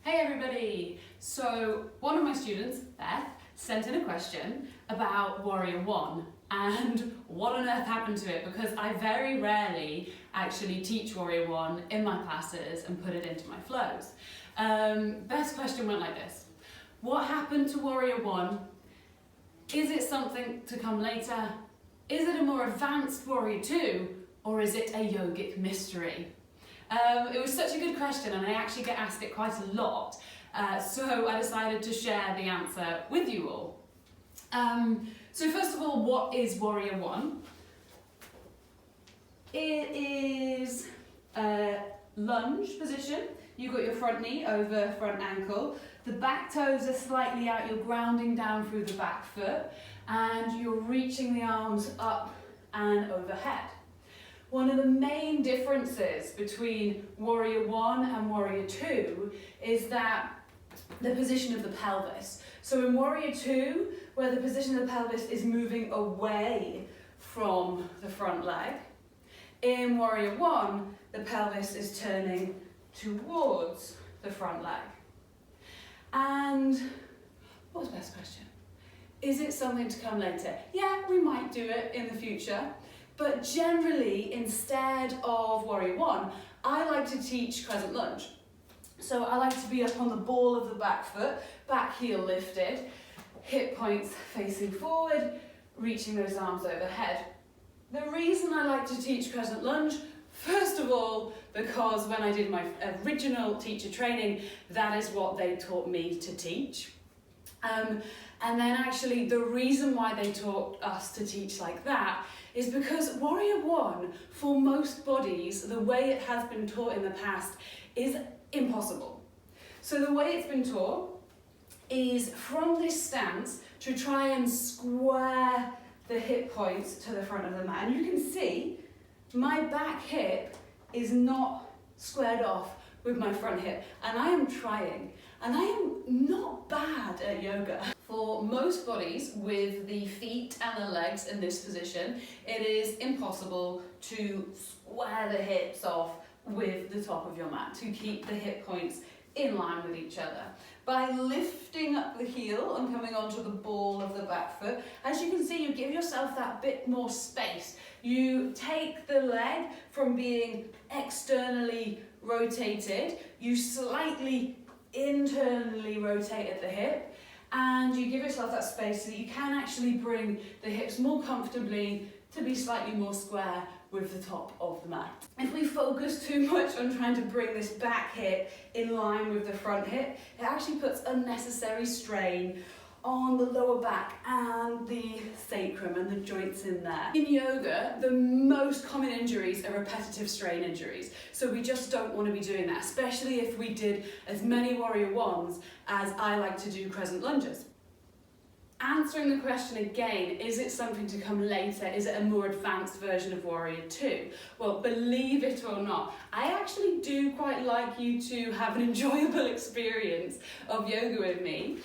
Hey everybody! So one of my students, Beth, sent in a question about Warrior One and what on earth happened to it, because I very rarely actually teach Warrior One in my classes and put it into my flows. Beth's question went like this: what happened to Warrior One? Is it something to come later? Is it a more advanced Warrior Two? Or is it a yogic mystery? It was such a good question, and I actually get asked it quite a lot, so I decided to share the answer with you all. So first of all, what is Warrior One? It is a lunge position. You've got your front knee over front ankle, the back toes are slightly out, you're grounding down through the back foot, and you're reaching the arms up and overhead. One of the main differences between Warrior One and Warrior Two is that the position of the pelvis. So in Warrior Two, where the position of the pelvis is moving away from the front leg, in Warrior One, the pelvis is turning towards the front leg. And what was Beth's question? Is it something to come later? Yeah, we might do it in the future. But generally, instead of Warrior One, I like to teach crescent lunge. So I like to be up on the ball of the back foot, back heel lifted, hip points facing forward, reaching those arms overhead. The reason I like to teach crescent lunge, first of all, because when I did my original teacher training, that is what they taught me to teach. And then actually the reason why they taught us to teach like that is because Warrior One, for most bodies, the way it has been taught in the past is impossible. So the way it's been taught is from this stance to try and square the hip points to the front of the mat. And you can see my back hip is not squared off with my front hip, and I am trying, and I am not bad at yoga. For most bodies with the feet and the legs in this position, it is impossible to square the hips off with the top of your mat, to keep the hip points in line with each other. By lifting up the heel and coming onto the ball of the back foot, as you can see, you give yourself that bit more space. You take the leg from being externally rotated, you slightly internally rotate at the hip, and you give yourself that space so that you can actually bring the hips more comfortably to be slightly more square with the top of the mat. If we focus too much on trying to bring this back hip in line with the front hip, it actually puts unnecessary strain on the lower back and the sacrum and the joints in there. In yoga, the most common injuries are repetitive strain injuries, so we just don't want to be doing that, especially if we did as many Warrior Ones as I like to do crescent lunges. Answering the question again, is it something to come later? Is it a more advanced version of Warrior Two? Well, believe it or not, I actually do quite like you to have an enjoyable experience of yoga with me.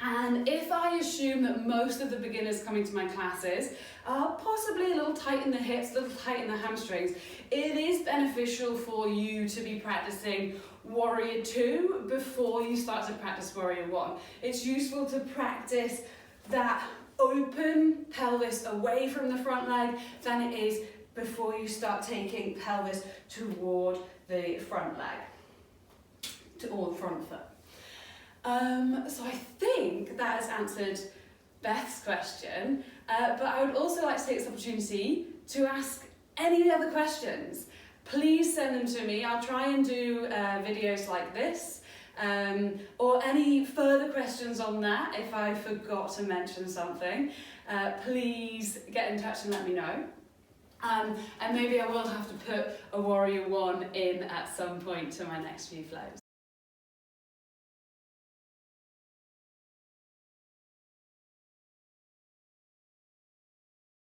And if I assume that most of the beginners coming to my classes are possibly a little tight in the hips, a little tight in the hamstrings, it is beneficial for you to be practicing Warrior Two before you start to practice Warrior One. It's useful to practice that open pelvis away from the front leg than it is before you start taking pelvis toward the front leg, or the front foot. So I think that has answered Beth's question, but I would also like to take this opportunity to ask any other questions. Please send them to me. I'll try and do videos like this, or any further questions on that if I forgot to mention something. Please get in touch and let me know. And maybe I will have to put a Warrior One in at some point to my next few flows.